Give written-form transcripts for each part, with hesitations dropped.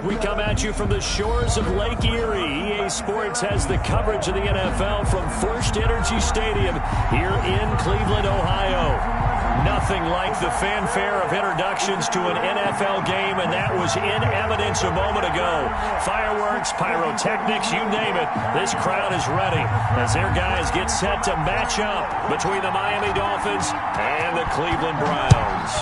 We come at you from the shores of Lake Erie. EA Sports has the coverage of the NFL from First Energy Stadium here in Cleveland, Ohio. Nothing like the fanfare of introductions to an NFL game, and that was in evidence a moment ago. Fireworks, pyrotechnics, you name it. This crowd is ready as their guys get set to match up between the Miami Dolphins and the Cleveland Browns.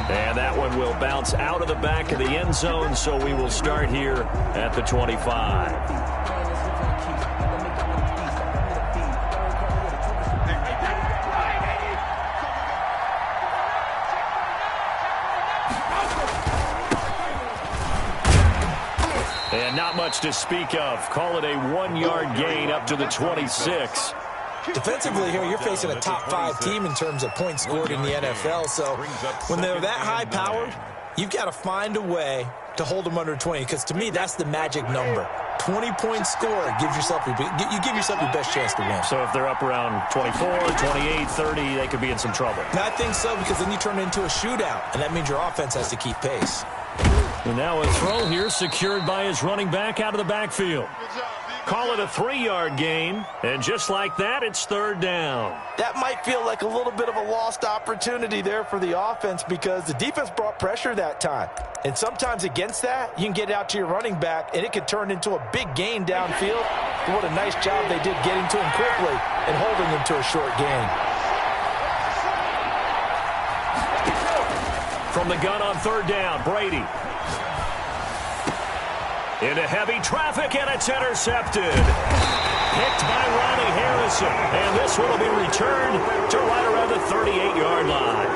And that one will bounce out of the back of the end zone, so we will start here at the 25. And not much to speak of. Call it a 1-yard gain up to the 26. Defensively here, you're facing a top 5 team in terms of points scored in the NFL. So when they're that high-powered, you've got to find a way to hold them under 20. Because to me, that's the magic number. 20-point score gives yourself you give yourself your best chance to win. So if they're up around 24, 28, 30, they could be in some trouble. And I think so, because then you turn it into a shootout, and that means your offense has to keep pace. And now a throw here secured by his running back out of the backfield. Call it a 3-yard gain, and just like that, it's third down. That might feel like a little bit of a lost opportunity there for the offense because the defense brought pressure that time. And sometimes against that, you can get out to your running back, and it could turn into a big gain downfield. But what a nice job they did getting to him quickly and holding him to a short gain. From the gun on third down, Brady. Into heavy traffic, and it's intercepted. Picked by Ronnie Harrison. And this one will be returned to right around the 38-yard line.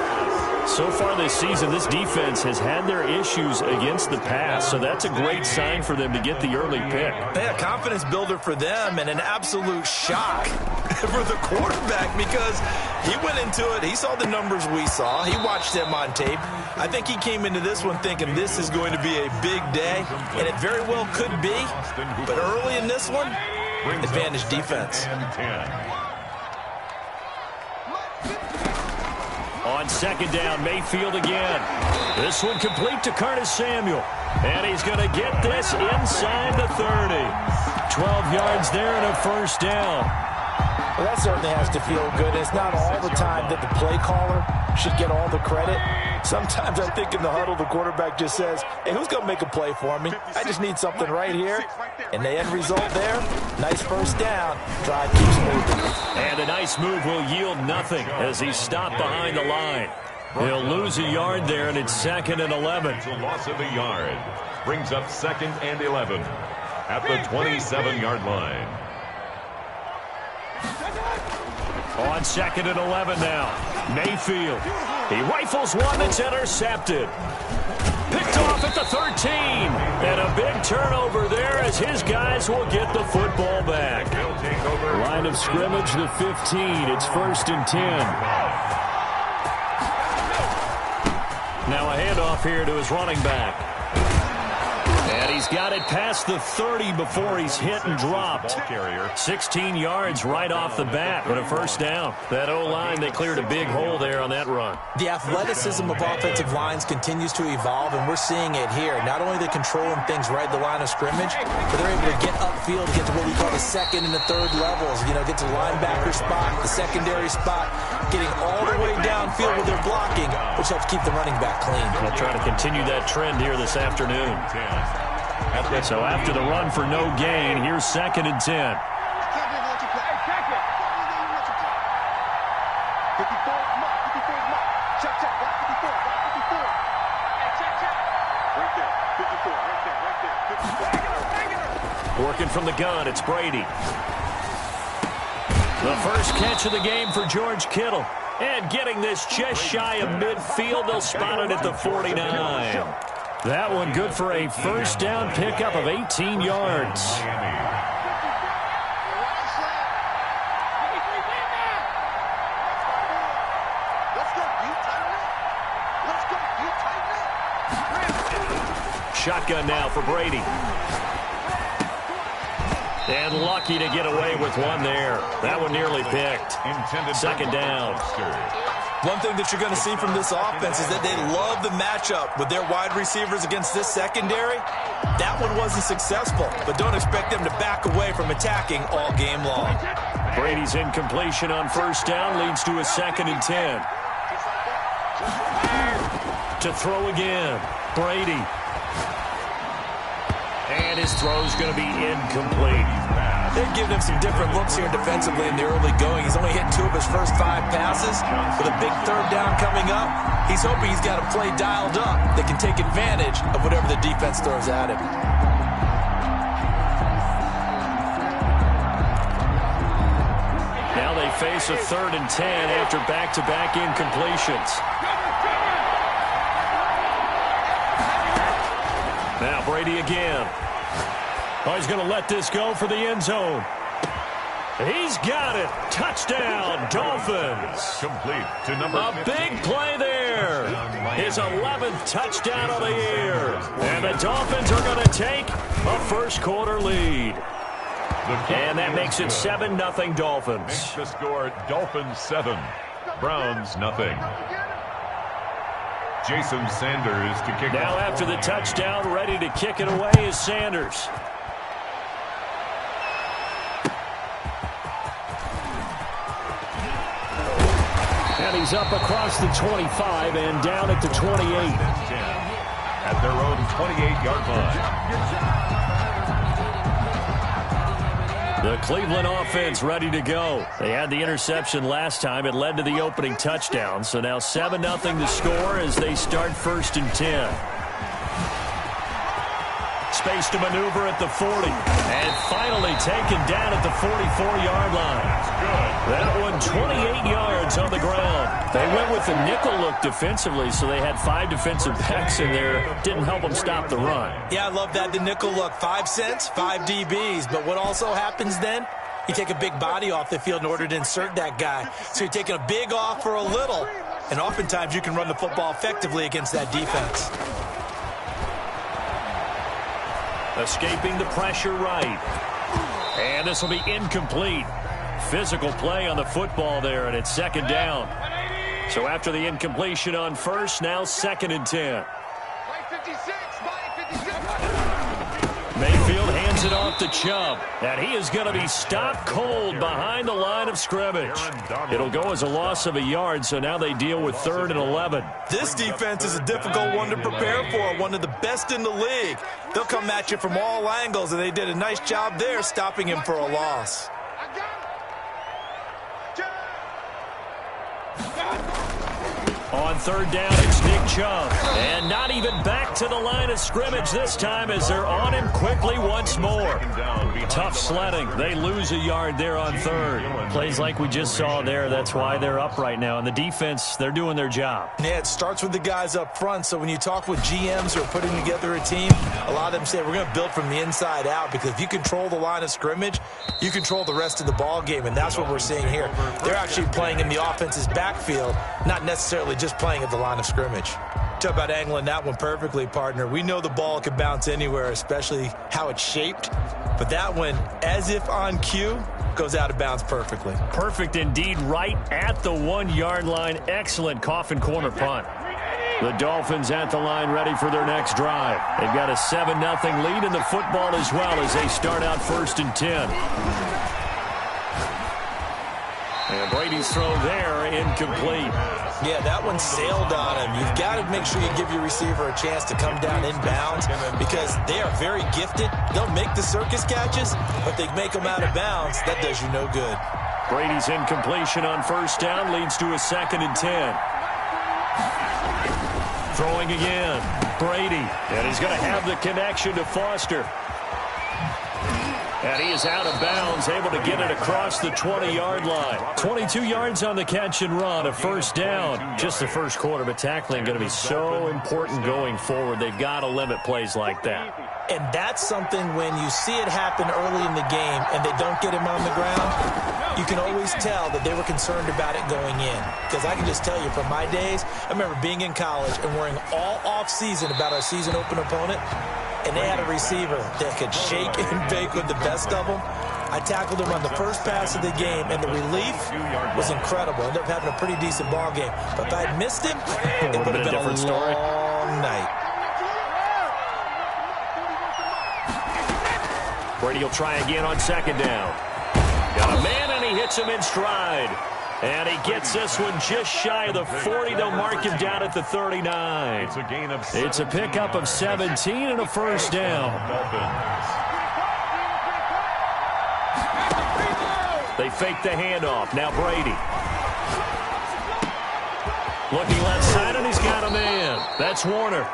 So far this season, this defense has had their issues against the pass, so that's a great sign for them to get the early pick. Yeah, confidence builder for them and an absolute shock for the quarterback because he went into it. He saw the numbers we saw. He watched them on tape. I think he came into this one thinking this is going to be a big day, and it very well could be. But early in this one, advantage defense. On second down, Mayfield again. This one complete to Curtis Samuel. And he's going to get this inside the 30. 12 yards there and a first down. Well, that certainly has to feel good. It's not all the time that the play caller should get all the credit. Sometimes I think in the huddle, the quarterback just says, hey, who's going to make a play for me? I just need something right here. And the end result there, nice first down. Drive keeps moving. And a nice move will yield nothing as he's stopped behind the line. He'll lose a yard there, and it's 2nd and 11. It's a loss of a yard. Brings up 2nd and 11 at the 27-yard line. On 2nd and 11 now. Mayfield. He rifles one that's intercepted. Picked off at the 13. And a big turnover there as his guys will get the football back. Line of scrimmage, the 15. It's 1st and 10. Now a handoff here to his running back. And he's got it past the 30 before he's hit and dropped. 16 yards right off the bat, but a first down. That O-line, they cleared a big hole there on that run. The athleticism of offensive lines continues to evolve, and we're seeing it here. Not only are they controlling things right at the line of scrimmage, but they're able to get upfield, get to what we call the 2nd and the 3rd levels. You know, get to the linebacker spot, the secondary spot, getting all the way downfield with their blocking, which helps keep the running back clean. They'll try to continue that trend here this afternoon. So after the run for no gain, here's 2nd and 10. Working from the gun, it's Brady. The first catch of the game for George Kittle. And getting this just shy of midfield, they'll spot it at the 49. That one good for a first down pickup of 18 yards. Shotgun now for Brady. And lucky to get away with one there. That one nearly picked. 2nd down. One thing that you're going to see from this offense is that they love the matchup with their wide receivers against this secondary. That one wasn't successful, but don't expect them to back away from attacking all game long. Brady's incompletion on first down leads to a 2nd and 10. To throw again, Brady. And his throw's going to be incomplete. They've given him some different looks here defensively in the early going. He's only hit 2 of his first 5 passes. With a big 3rd down coming up, he's hoping he's got a play dialed up that can take advantage of whatever the defense throws at him. Now they face a 3rd and 10 after back-to-back incompletions. Now Brady again. Oh, he's going to let this go for the end zone. He's got it. Touchdown, Dolphins. Complete to number 15. A big play there. His 11th touchdown of the year. And the Dolphins are going to take a first-quarter lead. And that makes it 7-0 Dolphins. Makes the score Dolphins 7, Browns nothing. Jason Sanders to kick. Now after the touchdown, ready to kick it away is Sanders. And he's up across the 25 and down at the 28. At their own 28-yard line. The Cleveland offense ready to go. They had the interception last time. It led to the opening touchdown. So now 7-0 to score as they start 1st and 10. Space to maneuver at the 40. And finally taken down at the 44-yard line. That one 28 yards on the ground. They went with the nickel look defensively, so they had 5 defensive backs in there. Didn't help them stop the run. Yeah, I love that, the nickel look. 5 cents, 5 DBs. But what also happens then? You take a big body off the field in order to insert that guy. So you're taking a big off for a little. And oftentimes you can run the football effectively against that defense. Escaping the pressure right. And this will be incomplete. Physical play on the football there, and it's 2nd down. So after the incompletion on first, now 2nd and 10. Mayfield hands it off to Chubb, and he is going to be stopped cold behind the line of scrimmage. It'll go as a loss of a yard, so now they deal with 3rd and 11. This defense is a difficult one to prepare for, one of the best in the league. They'll come at you from all angles, and they did a nice job there stopping him for a loss. On 3rd down, it's Nick Chubb. And not even back to the line of scrimmage this time as they're on him quickly once more. Tough sledding. They lose a yard there on 3rd. Plays like we just saw there. That's why they're up right now. And the defense, they're doing their job. Yeah, it starts with the guys up front. So when you talk with GMs who are putting together a team, a lot of them say we're going to build from the inside out, because if you control the line of scrimmage, you control the rest of the ball game. And that's what we're seeing here. They're actually playing in the offense's backfield, not necessarily just playing at the line of scrimmage. Talk about angling that one perfectly, partner. We know the ball can bounce anywhere, especially how it's shaped. But that one, as if on cue, goes out of bounds perfectly. Perfect indeed, right at the 1-yard line. Excellent coffin corner punt. The Dolphins at the line ready for their next drive. They've got a 7-0 lead in the football as well as they start out 1st and 10. And Brady's throw there, incomplete. Yeah, that one sailed on him. You've got to make sure you give your receiver a chance to come down inbounds, because they are very gifted. They'll make the circus catches, but they make them out of bounds. That does you no good. Brady's incompletion on 1st down leads to a 2nd and 10. Throwing again, Brady. And he's going to have the connection to Foster. And he is out of bounds, able to get it across the 20-yard line. 22 yards on the catch and run, a 1st down. Just the first quarter, but tackling going to be so important going forward. They've got to limit plays like that. And that's something when you see it happen early in the game and they don't get him on the ground, you can always tell that they were concerned about it going in. Because I can just tell you from my days, I remember being in college and worrying all off-season about our season-open opponent. And they had a receiver that could shake and bake with the best of them. I tackled him on the first pass of the game, and the relief was incredible. Ended up having a pretty decent ball game. But if I had missed him, it would have been a long night. Brady will try again on second down. Got a man, and he hits him in stride. And he gets this one just shy of the 40. They'll mark him down at the 39. It's a pickup of 17 and a first down. They fake the handoff. Now Brady. Looking left side, and he's got a man. That's Warner.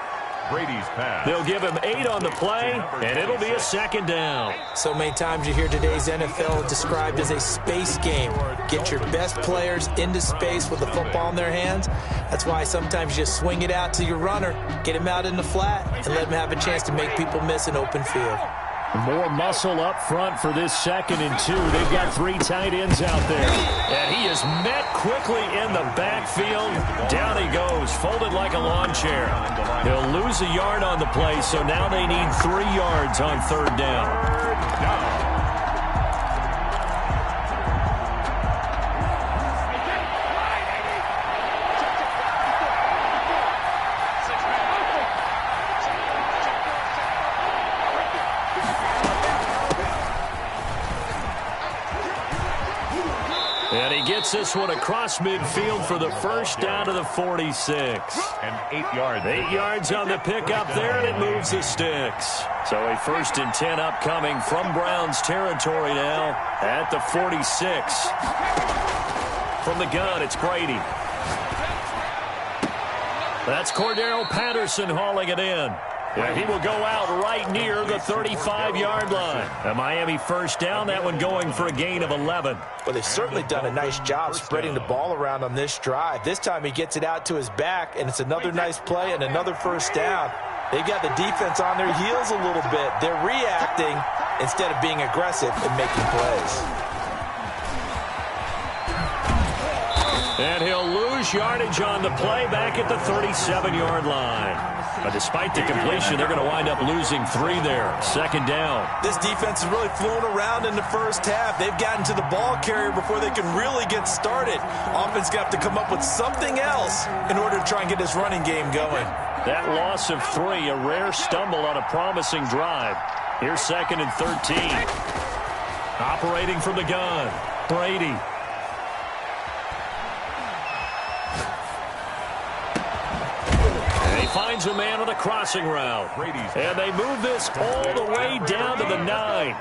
Brady's pass. They'll give him 8 on the play, and it'll be a second down. So many times you hear today's NFL described as a space game. Get your best players into space with the football in their hands. That's why sometimes you just swing it out to your runner, get him out in the flat, and let him have a chance to make people miss an open field. More muscle up front for this 2nd and 2. They've got 3 tight ends out there. And he is met quickly in the backfield. Down he goes, folded like a lawn chair. He'll lose a yard on the play, so now they need 3 yards on 3rd down. And he gets this one across midfield for the first down to the 46. And 8 yards. 8 yards on the pickup there, and it moves the sticks. So a 1st and 10 upcoming from Browns territory now at the 46. From the gun, it's Brady. That's Cordero Patterson hauling it in. Yeah, he will go out right near the 35-yard line. A Miami first down, that one going for a gain of 11. Well, they've certainly done a nice job spreading the ball around on this drive. This time he gets it out to his back, and it's another nice play and another first down. They've got the defense on their heels a little bit. They're reacting instead of being aggressive and making plays. And he'll lose yardage on the play back at the 37-yard line. But despite the completion, they're going to wind up losing 3 there. 2nd down. This defense has really flown around in the first half. They've gotten to the ball carrier before they can really get started. Offense got to come up with something else in order to try and get this running game going. That loss of 3, a rare stumble on a promising drive. Here's 2nd and 13. Operating from the gun, Brady. Finds a man on a crossing route. And they move this all the way down to the 9.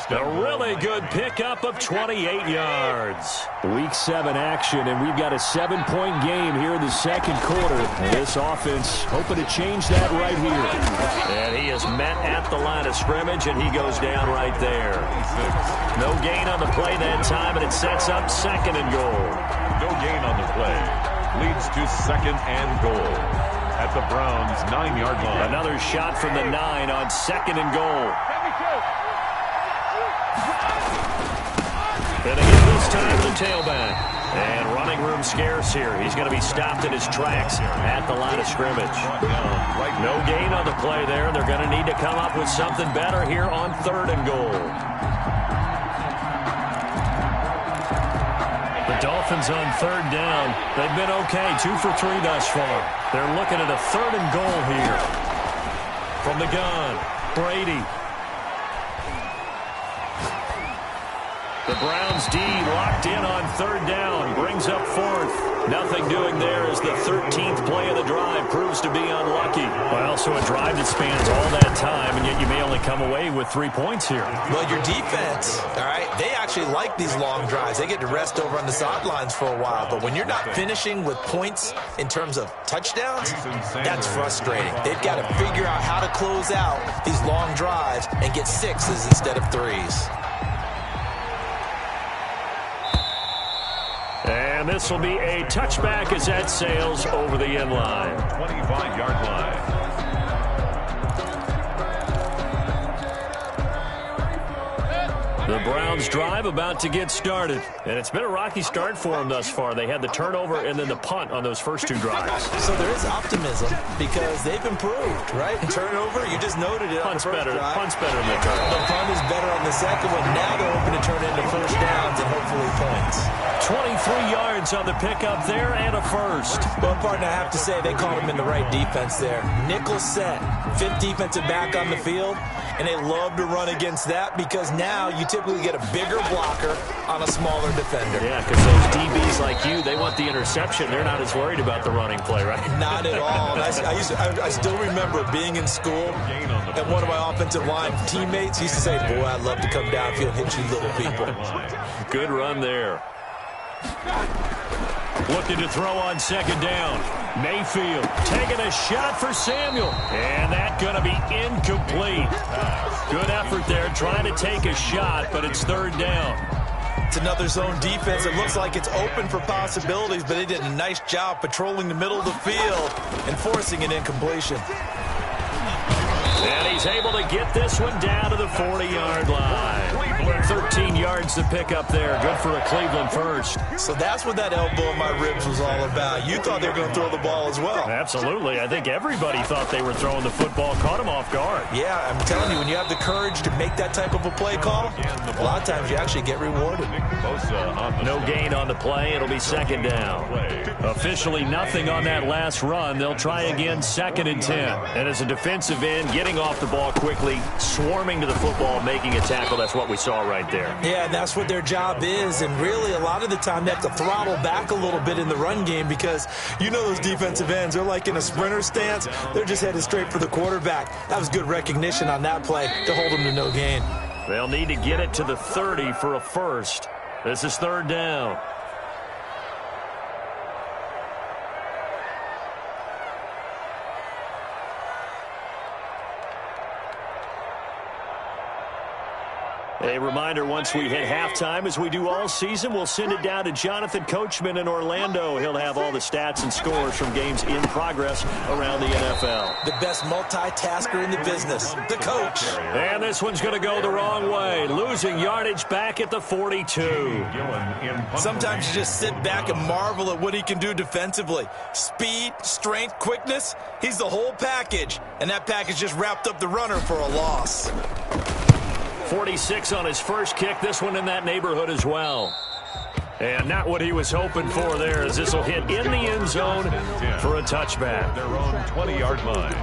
A really good pickup of 28 yards. Week 7 action, and we've got a 7-point game here in the 2nd quarter. This offense hoping to change that right here. And he is met at the line of scrimmage, and he goes down right there. No gain on the play that time, and it sets up 2nd and goal. No gain on the play. Leads to 2nd and goal. At the Browns' 9-yard line. Another shot from the 9 on 2nd and goal. And again this time to the tailback. And running room scarce here. He's going to be stopped in his tracks at the line of scrimmage. No gain on the play there. They're going to need to come up with something better here on 3rd and goal. The Dolphins on 3rd down. They've been okay. 2 for 3 thus far. They're looking at a 3rd and goal here. From the gun, Brady. The Browns D locked in on 3rd down. Brings up 4th. Nothing doing there as the 13th play of the drive proves to be unlucky. Well, so a drive that spans all that time, and yet you may only come away with 3 points here. Well, your defense, all right, they actually like these long drives. They get to rest over on the sidelines for a while. But when you're not finishing with points in terms of touchdowns, that's frustrating. They've got to figure out how to close out these long drives and get 6s instead of 3s. And this will be a touchback as that sails over the end line. 25-yard line. The Browns drive about to get started. And it's been a rocky start for them thus far. They had the turnover and then the punt on those first 2 drives. So there is optimism because they've improved, right? Turnover, you just noted it. Punt's on the first better. drive. Punt's better than the turnover. The punt is better on the second one. Now they're hoping to turn it into first downs and hopefully points. 23 yards on the pickup there and a first. Well, partner, I have to say they called him in the right defense there. Nickel set, 5th defensive back on the field, and they love to run against that because now you typically get a bigger blocker on a smaller defender. Yeah, because those DBs like you, they want the interception. They're not as worried about the running play, right? Not at all. And I still remember being in school, and one of my offensive line teammates used to say, boy, I'd love to come downfield and hit you little people. Good run there. Looking to throw on second down. Mayfield taking a shot for Samuel. And that's going to be incomplete. Good effort there trying to take a shot, but it's 3rd down. It's another zone defense. It looks like it's open for possibilities, but they did a nice job patrolling the middle of the field and forcing an incompletion. And he's able to get this one down to the 40-yard line. 13 yards to pick up there. Good for a Cleveland first. So that's what that elbow in my ribs was all about. You thought they were going to throw the ball as well. Absolutely. I think everybody thought they were throwing the football. Caught him off guard. Yeah, I'm telling you, when you have the courage to make that type of a play call, a lot of times you actually get rewarded. No gain on the play. It'll be 2nd down. Officially nothing on that last run. They'll try again 2nd and 10. And as a defensive end, getting off the ball quickly, swarming to the football, making a tackle. That's what we saw right there. Yeah, that's what their job is. And really, a lot of the time, they have to throttle back a little bit in the run game because you know those defensive ends, they're like in a sprinter stance. They're just headed straight for the quarterback. That was good recognition on that play to hold them to no gain. They'll need to get it to the 30 for a first. This is 3rd down. A reminder, once we hit halftime, as we do all season, we'll send it down to Jonathan Coachman in Orlando. He'll have all the stats and scores from games in progress around the NFL. The best multitasker in the business, the coach. And this one's going to go the wrong way. Losing yardage back at the 42. Sometimes you just sit back and marvel at what he can do defensively. Speed, strength, quickness, he's the whole package. And that package just wrapped up the runner for a loss. 46 on his first kick. This one in that neighborhood as well. And not what he was hoping for there, as this will hit in the end zone for a touchback. Their own 20-yard line.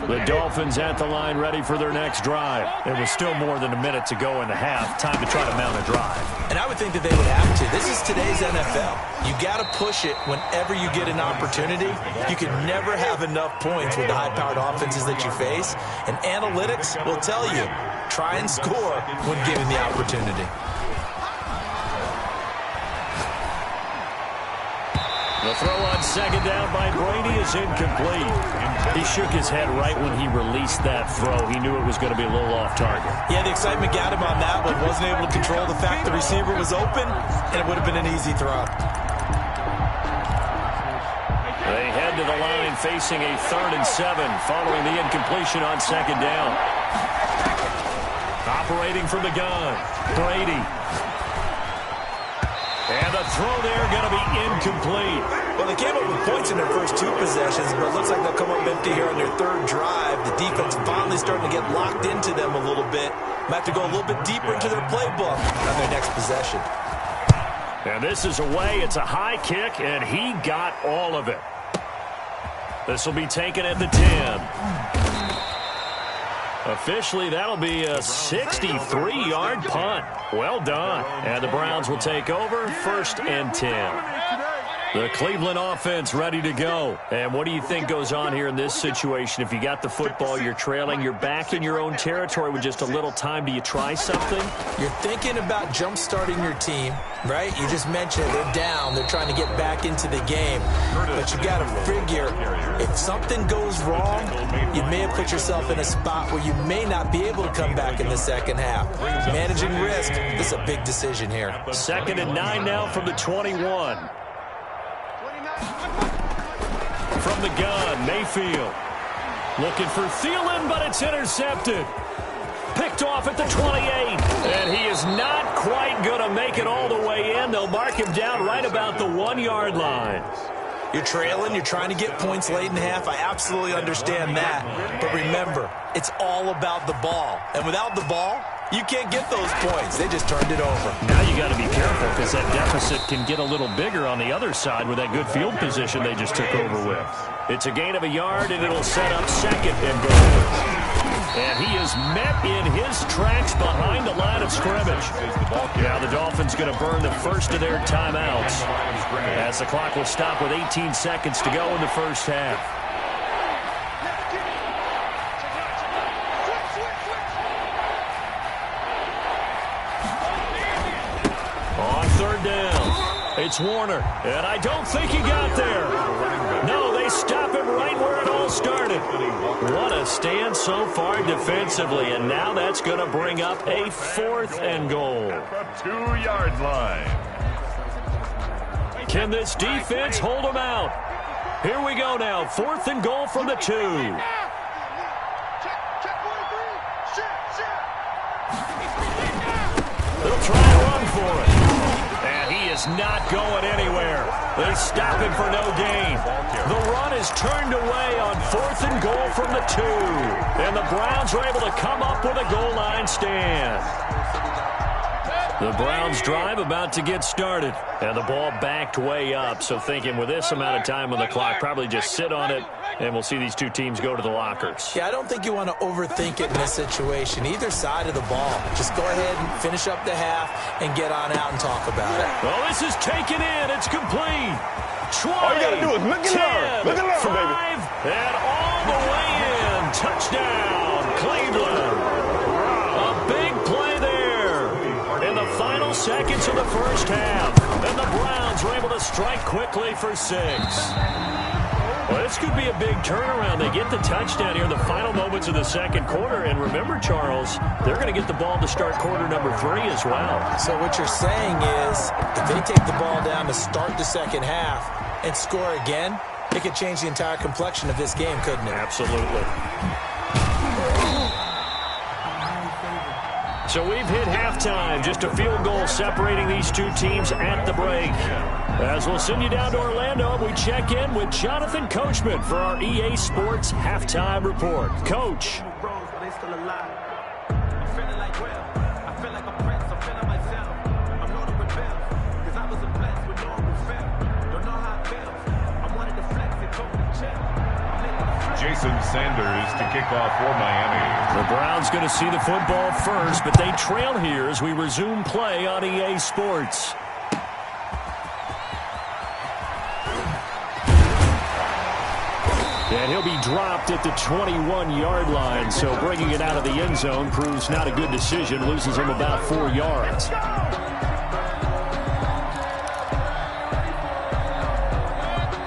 The Dolphins at the line, ready for their next drive. There was still more than a minute to go in the half. Time to try to mount a drive. And I would think that they would have to. This is today's NFL. You got to push it whenever you get an opportunity. You can never have enough points with the high-powered offenses that you face. And analytics will tell you, try and score when given the opportunity. The throw on second down by Brady is incomplete. He shook his head right when he released that throw. He knew it was going to be a little off target. Yeah, the excitement got him on that one. Wasn't able to control the fact the receiver was open, and it would have been an easy throw. They head to the line facing a 3rd and 7 following the incompletion on second down. Operating from the gun, Brady. And the throw there going to be incomplete. Well, they came up with points in their first 2 possessions, but it looks like they'll come up empty here on their 3rd drive. The defense finally starting to get locked into them a little bit. Might have to go a little bit deeper into their playbook on their next possession. And this is away. It's a high kick, and he got all of it. This will be taken at the 10. Officially, that'll be a 63-yard punt. Well done. And the Browns will take over 1st and 10. The Cleveland offense ready to go. And what do you think goes on here in this situation? If you got the football, you're trailing, you're back in your own territory with just a little time. Do you try something? You're thinking about jump-starting your team, right? You just mentioned they're down. They're trying to get back into the game. But you got to figure, if something goes wrong, you may have put yourself in a spot where you may not be able to come back in the second half. Managing risk, this is a big decision here. 2nd and 9 now from the 21. From the gun, Mayfield. Looking for Thielen, but it's intercepted. Picked off at the 28. And he is not quite going to make it all the way in. They'll mark him down right about the 1-yard line. You're trailing. You're trying to get points late in the half. I absolutely understand that. But remember, it's all about the ball. And without the ball, you can't get those points. They just turned it over. Now you got to be careful because that deficit can get a little bigger on the other side with that good field position they just took over with. It's a gain of a yard, and it'll set up second and goal. And he is met in his tracks behind the line of scrimmage. Now the Dolphins going to burn the first of their timeouts as the clock will stop with 18 seconds to go in the first half. On third down, it's Warner, and I don't think he got there. No, they stop him right where it all started. What a stand so far defensively, and now that's going to bring up a 4th and goal. At the 2-yard line. Can this defense hold them out? Here we go now, 4th and goal from the 2. They'll try and run for it. And he is not going anywhere. They stop him for no gain. The run is turned away on 4th and goal from the 2. And the Browns are able to come up with a goal line stand. The Browns drive about to get started. And the ball backed way up. So thinking with this amount of time on the clock, probably just sit on it. And we'll see these two teams go to the lockers. Yeah, I don't think you want to overthink it in this situation. Either side of the ball. Just go ahead and finish up the half and get on out and talk about it. Well, this is taken in. It's complete. 20, all you got to do is look and 10, learn. Look and learn, 5, baby. And all the way in. Touchdown, Cleveland. A big play there in the final seconds of the first half. And the Browns were able to strike quickly for 6. Well, this could be a big turnaround. They get the touchdown here in the final moments of the second quarter. And remember, Charles, they're going to get the ball to start quarter number 3 as well. So what you're saying is if they take the ball down to start the second half and score again, it could change the entire complexion of this game, couldn't it? Absolutely. So we've hit halftime. Just a field goal separating these two teams at the break. As we'll send you down to Orlando, we check in with Jonathan Coachman for our EA Sports Halftime Report. Coach. Jason Sanders to kick off for Miami. The Browns going to see the football first, but they trail here as we resume play on EA Sports. And he'll be dropped at the 21-yard line, so bringing it out of the end zone proves not a good decision, loses him about 4 yards.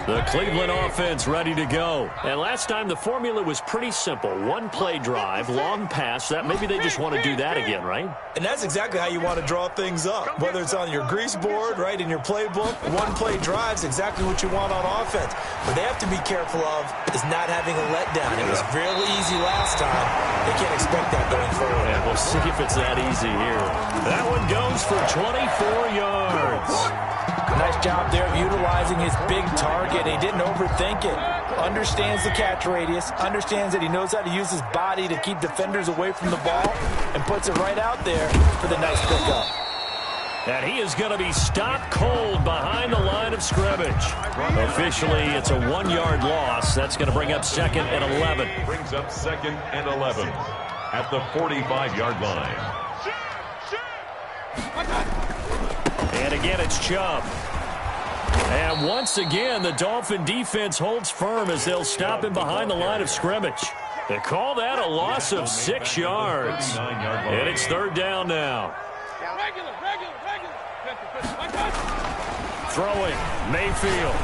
The Cleveland offense ready to go. And last time the formula was pretty simple. One play drive, long pass. That maybe they just want to do that again, right? And that's exactly how you want to draw things up. Whether it's on your grease board, right, in your playbook, one play drive's exactly what you want on offense. What they have to be careful of is not having a letdown. It was fairly easy last time. They can't expect that going forward. Yeah, we'll see if it's that easy here. That one goes for 24 yards. Nice job there of utilizing his big target. He didn't overthink it. Understands the catch radius. Understands that he knows how to use his body to keep defenders away from the ball. And puts it right out there for the nice pickup. And he is going to be stopped cold behind the line of scrimmage. Officially, it's a 1-yard loss. That's going to bring up 2nd and 11. Brings up 2nd and 11 at the 45-yard line. And again, it's Chubb. And once again, the Dolphin defense holds firm as they'll stop him behind the line of scrimmage. They call that a loss of 6 yards. And it's 3rd down now. Throwing, Mayfield.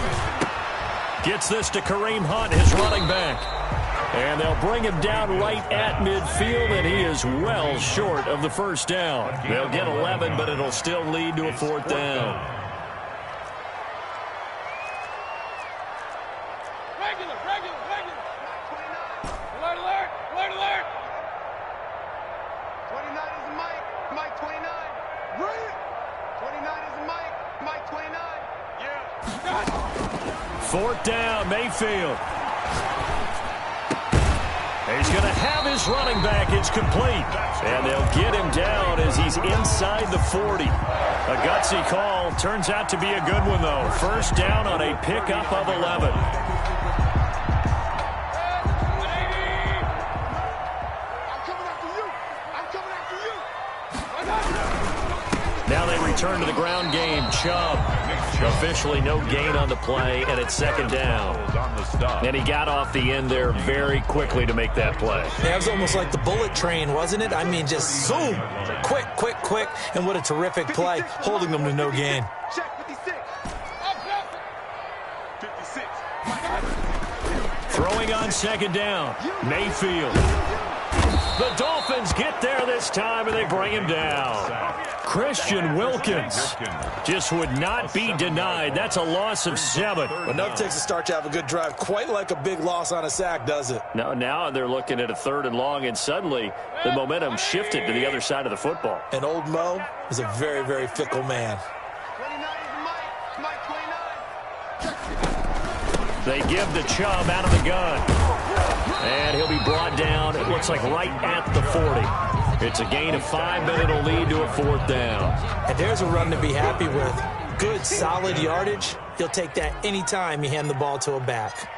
Gets this to Kareem Hunt, his running back. And they'll bring him down right at midfield, and he is well short of the first down. They'll get 11, but it'll still lead to a 4th down. 4th down, Mayfield. He's going to have his running back. It's complete. And they'll get him down as he's inside the 40. A gutsy call. Turns out to be a good one, though. 1st down on a pickup of 11. Now they return to the ground game. Chubb. Officially no gain on the play, and it's 2nd down. And he got off the end there very quickly to make that play. Yeah, it was almost like the bullet train, wasn't it? I mean, just zoom. Quick, quick, quick. And what a terrific play, holding them to no gain. Throwing on 2nd down. Mayfield. The Dolphins get there this time, and they bring him down. Christian Wilkins just would not be denied. That's a loss of 7. Enough takes a start to have a good drive. Quite like a big loss on a sack, does it? Now they're looking at a 3rd and long, and suddenly the momentum shifted to the other side of the football. And old Mo is a very, very fickle man. They give the Chubb out of the gun. And he'll be brought down, it looks like right at the 40. It's a gain of 5, but it'll lead to a 4th down. And there's a run to be happy with. Good, solid yardage. You'll take that anytime you hand the ball to a back.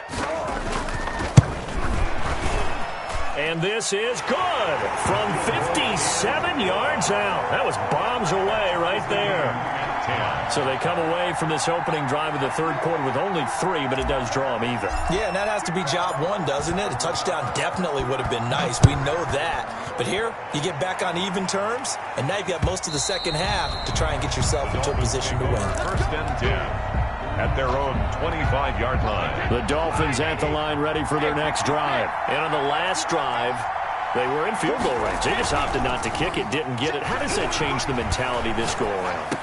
And this is good from 57 yards out. That was bombs away right there. So they come away from this opening drive of the 3rd quarter with only 3, but it does draw them even. Yeah, and that has to be job 1, doesn't it? A touchdown definitely would have been nice. We know that. But here, you get back on even terms, and now you've got most of the 2nd half to try and get yourself into a position to win. 1st and 10 at their own 25-yard line. The Dolphins at the line ready for their next drive. And on the last drive, they were in field goal range. They just opted not to kick it, didn't get it. How does that change the mentality this go around?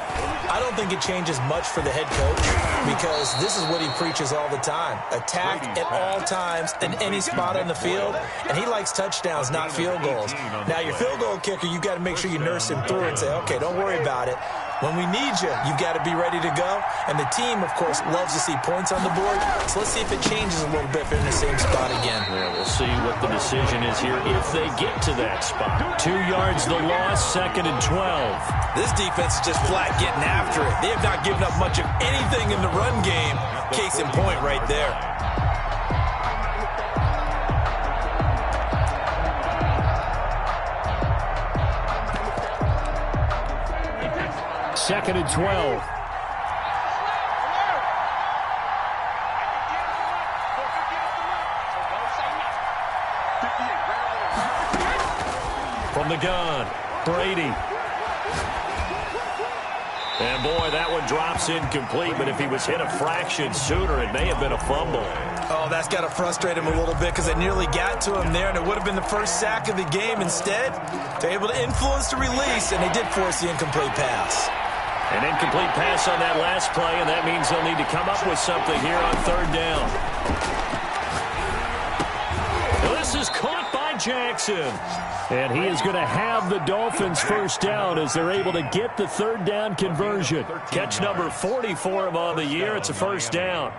I don't think it changes much for the head coach because this is what he preaches all the time. Attack at all times in any spot on the field, and he likes touchdowns, not field goals. Now, your field goal kicker, you've got to make sure you nurse him through and say, okay, don't worry about it. When we need you, you've got to be ready to go. And the team, of course, loves to see points on the board. So let's see if it changes a little bit if they're in the same spot again. Yeah, we'll see what the decision is here if they get to that spot. 2 yards the loss, 2nd and 12. This defense is just flat getting after it. They have not given up much of anything in the run game. Case in point right there. Second and 12. From the gun, Brady. And boy, that one drops incomplete, but if he was hit a fraction sooner, it may have been a fumble. Oh, that's got to frustrate him a little bit because it nearly got to him there, and it would have been the first sack of the game. Instead, they're able to influence the release, and they did force the incomplete pass. An incomplete pass on that last play, and that means they'll need to come up with something here on 3rd down. This is caught by Jackson. And he is going to have the Dolphins 1st down as they're able to get the 3rd down conversion. Catch number 40 for him on the year. It's a 1st down.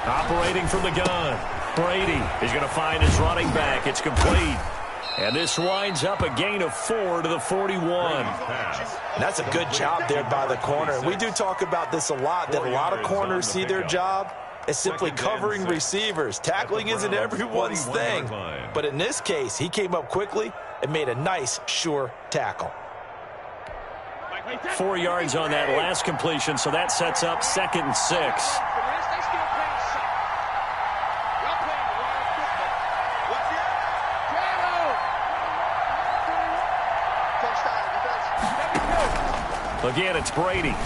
Operating from the gun, Brady is going to find his running back. It's complete. And this winds up a gain of 4 to the 41. That's a good job there by the corner. We do talk about this a lot, that a lot of corners see their job as simply covering receivers. Tackling isn't everyone's thing. But in this case, he came up quickly and made a nice, sure tackle. 4 yards on that last completion, so that sets up 2nd and 6. Again, it's Brady.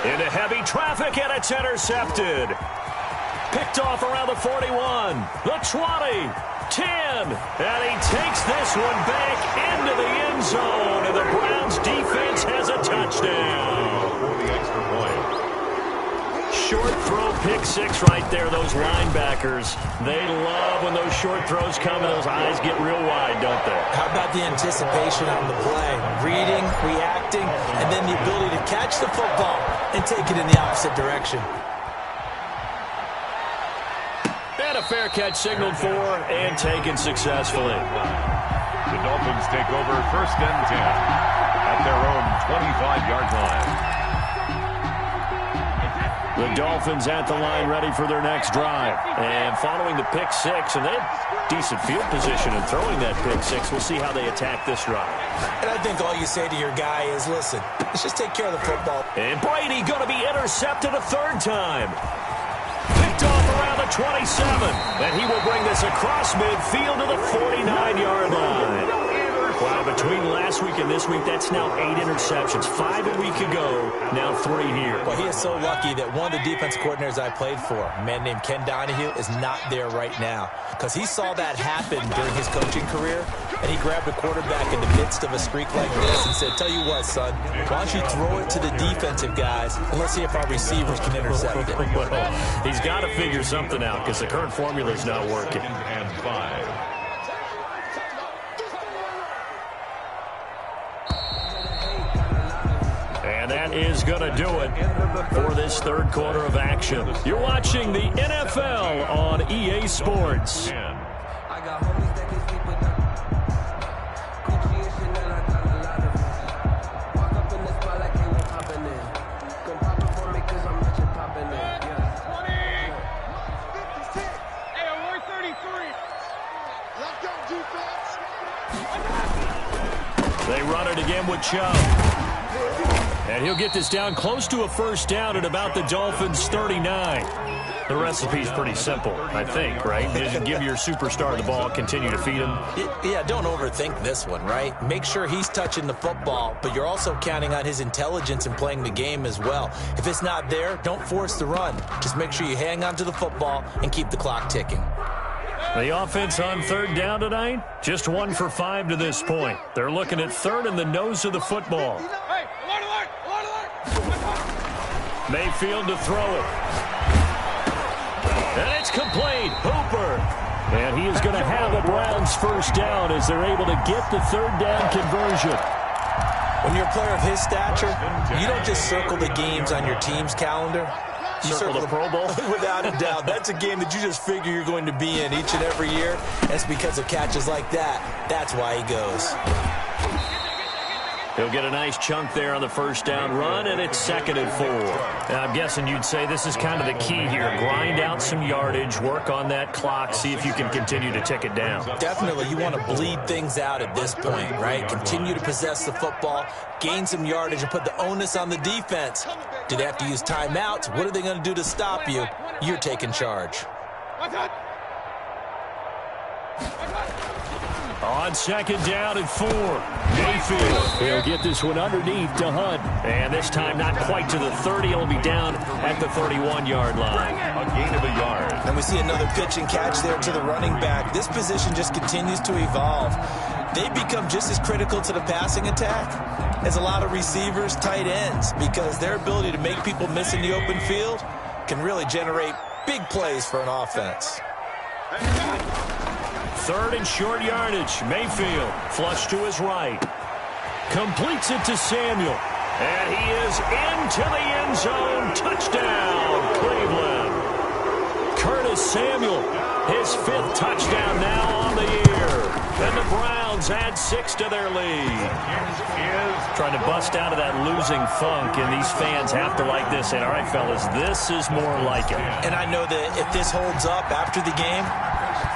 Into heavy traffic, and it's intercepted. Picked off around the 41, the 20, 10. And he takes this one back into the end zone, and the Browns defense has a touchdown. short throw pick six right there. Those linebackers, they love when those short throws come and those eyes get real wide, don't they? How about the anticipation on the play? Reading, reacting, and then the ability to catch the football and take it in the opposite direction. And a fair catch signaled for and taken successfully. The Dolphins take over 1st and 10 at their own 25-yard line. The Dolphins at the line ready for their next drive. And following the pick six, and they had decent field position in throwing that pick six. We'll see how they attack this drive. And I think all you say to your guy is, listen, let's just take care of the football. And Brady going to be intercepted a third time. Picked off around the 27. And he will bring this across midfield to the 49-yard line. Wow, between last week and this week, that's now 8 interceptions. 5 a week ago, now 3 here. Well, he is so lucky that one of the defense coordinators I played for, a man named Ken Donahue, is not there right now. Because he saw that happen during his coaching career, and he grabbed a quarterback in the midst of a streak like this and said, tell you what, son, why don't you throw it to the defensive guys, and let's see if our receivers can intercept it. Well, he's got to figure something out because the current formula is not working. And 5. And that is going to do it for this third quarter of action. You're watching the NFL on EA Sports. They run it again with Chubb. And he'll get this down close to a first down at about the Dolphins' 39. The recipe's pretty simple, I think, right? Just give your superstar the ball, continue to feed him. Yeah, don't overthink this one, right? Make sure he's touching the football, but you're also counting on his intelligence in playing the game as well. If it's not there, don't force the run. Just make sure you hang on to the football and keep the clock ticking. The offense on third down tonight, just 1 for 5 to this point. They're looking at third in the nose of the football. Mayfield to throw it. And it's complete. Hooper. And he is going to have the Browns first down as they're able to get the third down conversion. When you're a player of his stature, you don't just circle the games on your team's calendar. You circle the Pro Bowl? Without a doubt. That's a game that you just figure you're going to be in each and every year. And it's because of catches like that. That's why he goes. He'll get a nice chunk there on the first down run, and it's 2nd and 4. And I'm guessing you'd say this is kind of the key here. Grind out some yardage, work on that clock, see if you can continue to tick it down. Definitely, you want to bleed things out at this point, right? Continue to possess the football, gain some yardage, and put the onus on the defense. Do they have to use timeouts? What are they going to do to stop you? You're taking charge. On 2nd down and 4. Mayfield. He'll get this one underneath to Hunt. And this time not quite to the 30. He'll be down at the 31-yard line. A gain of a yard. And we see another pitch and catch there to the running back. This position just continues to evolve. They become just as critical to the passing attack as a lot of receivers, tight ends, because their ability to make people miss in the open field can really generate big plays for an offense. Third and short yardage. Mayfield flush to his right. Completes it to Samuel. And he is into the end zone. Touchdown, Cleveland. Curtis Samuel, his 5th touchdown now on the year. And the Browns add 6 to their lead. Trying to bust out of that losing funk, and these fans have to like this. And all right, fellas, this is more like it. And I know that if this holds up after the game,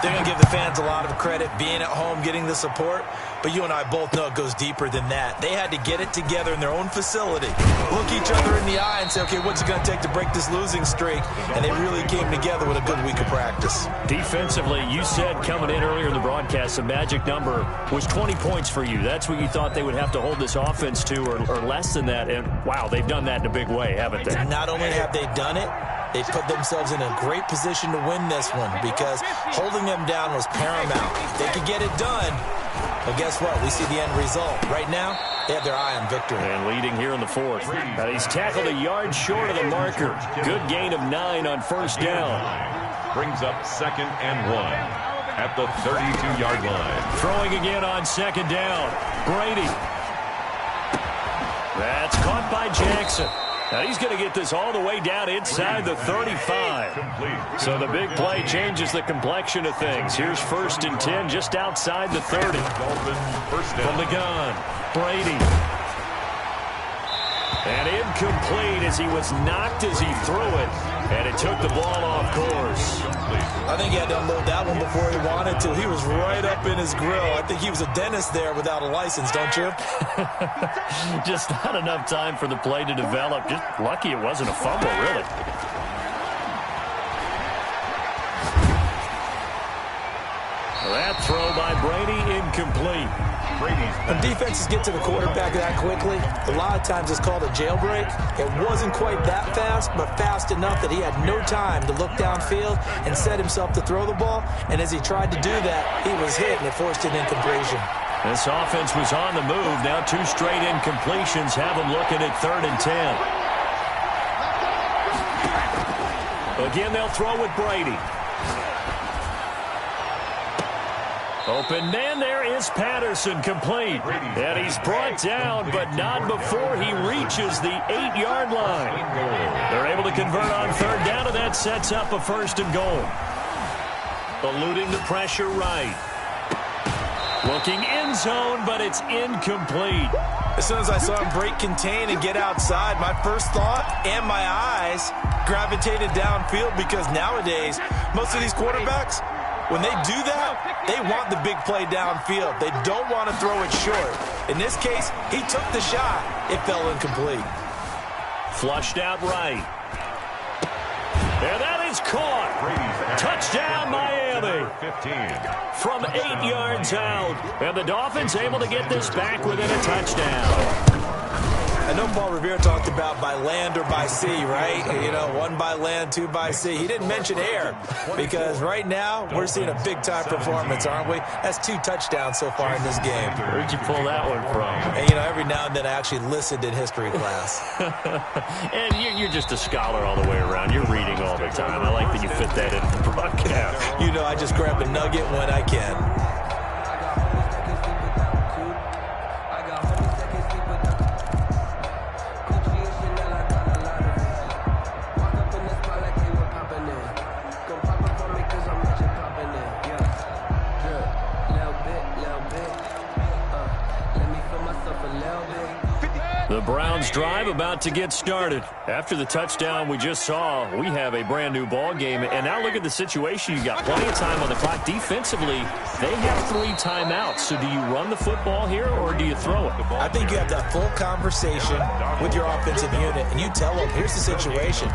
they're going to give the fans a lot of credit being at home, getting the support. But you and I both know it goes deeper than that. They had to get it together in their own facility, look each other in the eye and say, okay, what's it going to take to break this losing streak? And they really came together with a good week of practice. Defensively, you said coming in earlier in the broadcast, the magic number was 20 points for you. That's what you thought they would have to hold this offense to, or less than that. And, wow, they've done that in a big way, haven't they? Not only have they done it, they put themselves in a great position to win this one because holding them down was paramount. If they could get it done, But guess what? We see the end result. Right now, they have their eye on victory. And leading here in the fourth. And he's tackled a yard short of the marker. Good gain of 9 on first down. Brings up 2nd and 1 at the 32-yard line. Throwing again on 2nd down. Brady. That's caught by Jackson. Now he's going to get this all the way down inside the 35. So the big play changes the complexion of things. Here's 1st and 10 just outside the 30. From the gun, Brady. And incomplete as he was knocked as he threw it. And it took the ball off course. I think he had to unload that one before he wanted to. He was right up in his grill. I think he was a dentist there without a license, don't you? Just not enough time for the play to develop. Just lucky it wasn't a fumble, really. That throw by Brady, incomplete. When defenses get to the quarterback that quickly, a lot of times it's called a jailbreak. It wasn't quite that fast, but fast enough that he had no time to look downfield and set himself to throw the ball. And as he tried to do that, he was hit, and it forced an incompletion. This offense was on the move. Now 2 straight incompletions have them looking at 3rd and 10. Again, they'll throw with Brady. Open man, there is Patterson, complete. And he's brought down, but not before he reaches the 8-yard line. They're able to convert on 3rd down, and that sets up a 1st and goal. Eluding the pressure right. Looking end zone, but it's incomplete. As soon as I saw him break contain and get outside, my first thought and my eyes gravitated downfield, because nowadays, most of these quarterbacks, when they do that, they want the big play downfield. They don't want to throw it short. In this case, he took the shot. It fell incomplete. Flushed out right. And that is caught. Touchdown, Miami. 15. From 8 yards out. And the Dolphins able to get this back within a touchdown. I know Paul Revere talked about by land or by sea, right? You know, 1 by land, 2 by sea. He didn't mention air, because right now we're seeing a big-time performance, aren't we? That's 2 touchdowns so far in this game. Where'd you pull that one from? And, you know, every now and then I actually listened in history class. And you're just a scholar all the way around. You're reading all the time. I like that you fit that into the broadcast. You know, I just grab a nugget when I can. The Browns drive about to get started. After the touchdown we just saw, we have a brand new ball game. And now look at the situation. You got plenty of time on the clock. Defensively, they have 3 timeouts. So do you run the football here or do you throw it? I think you have that full conversation with your offensive unit, and you tell them, here's the situation.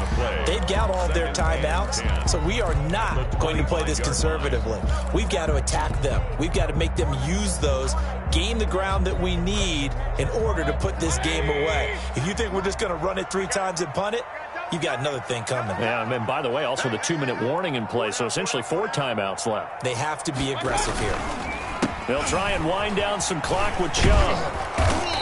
They've got all their timeouts, so we are not going to play this conservatively. We've got to attack them. We've got to make them use those, gain the ground that we need in order to put this game away. If you think we're just going to run it 3 times and punt it, you've got another thing coming. Yeah, and by the way, also the 2-minute warning in play, so essentially 4 timeouts left. They have to be aggressive here. They'll try and wind down some clock with Chubb.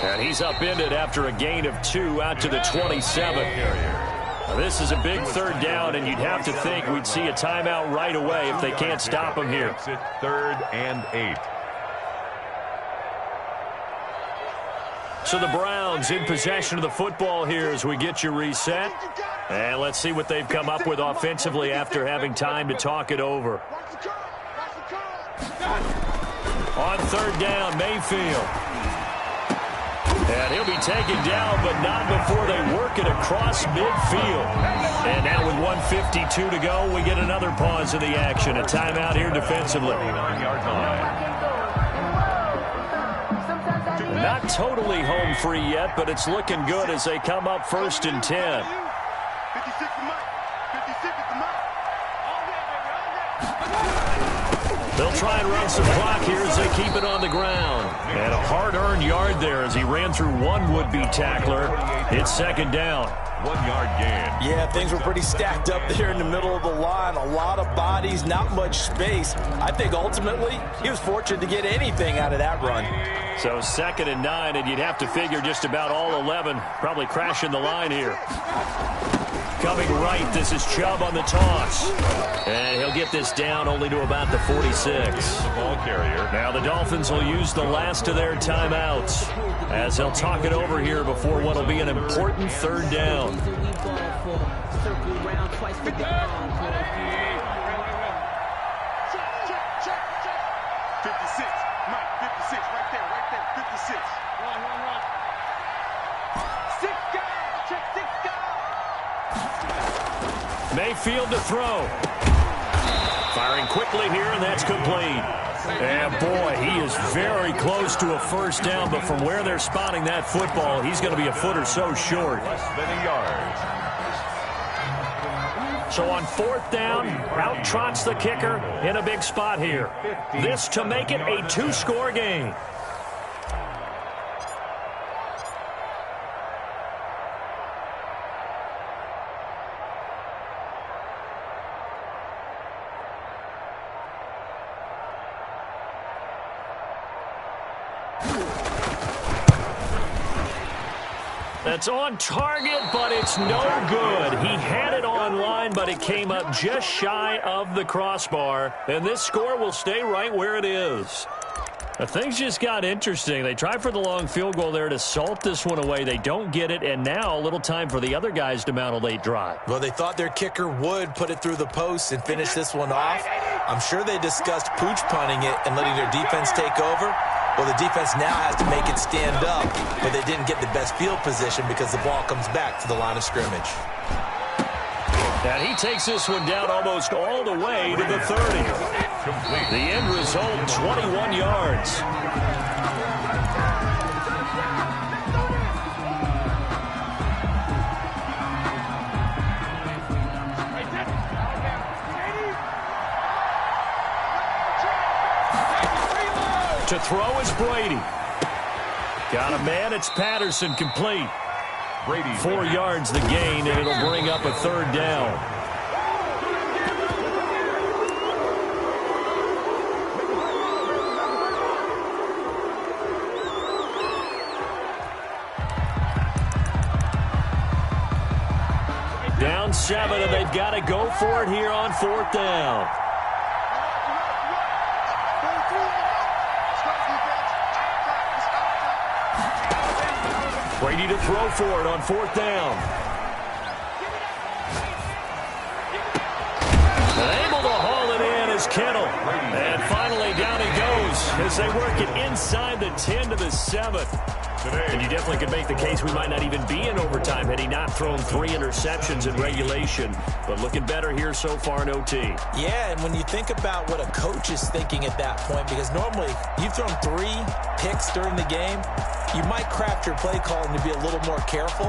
And he's upended after a gain of 2 out to the 27. Now, this is a big 3rd down, and you'd have to think we'd see a timeout right away if they can't stop him here. 3rd and 8. So the Browns in possession of the football here as we get you reset. And let's see what they've come up with offensively after having time to talk it over. On 3rd down, Mayfield. And he'll be taken down, but not before they work it across midfield. And now with 1:52 to go, we get another pause in the action. A timeout here defensively. 9-yard line. Not totally home free yet, but it's looking good as they come up 1st and 10. They'll try and run some clock here as they keep it on the ground. And a hard-earned yard there as he ran through one would-be tackler. It's second down. 1-yard gain. Yeah, things were pretty stacked up there in the middle of the line. A lot of bodies, not much space. I think ultimately he was fortunate to get anything out of that run. So 2nd and 9, and you'd have to figure just about all 11 probably crashing the line here. Coming right, this is Chubb on the toss. And he'll get this down only to about the 46. The ball carrier. Now the Dolphins will use the last of their timeouts as they'll talk it over here before what will be an important 3rd down. Mayfield to throw. Firing quickly here, and that's complete. And boy, he is very close to a 1st down, but from where they're spotting that football, he's going to be a foot or so short. Less than a yard. So on 4th down, out trots the kicker in a big spot here. This to make it a 2-score game. That's on target, but it's no good. He had it on line, but it came up just shy of the crossbar. And this score will stay right where it is. Now, things just got interesting. They tried for the long field goal there to salt this one away. They don't get it, and now a little time for the other guys to mount a late drive. Well, they thought their kicker would put it through the post and finish this one off. I'm sure they discussed pooch punting it and letting their defense take over. Well, the defense now has to make it stand up, but they didn't get the best field position because the ball comes back to the line of scrimmage. And he takes this one down almost all the way to the 30. The end result, 21 yards. To throw is Brady. Got a man, it's Patterson, complete. Brady 4 yards the gain, and it'll bring up a 3rd down. Down 7, and they've got to go for it here on 4th down. Brady to throw for it on 4th down. And able to haul it in is Kittle. And finally down he goes as they work it inside the 10 to the 7. And you definitely could make the case we might not even be in overtime had he not thrown 3 interceptions in regulation. But looking better here so far in OT. Yeah, and when you think about what a coach is thinking at that point, because normally you've thrown 3 picks during the game, you might craft your play calling to be a little more careful.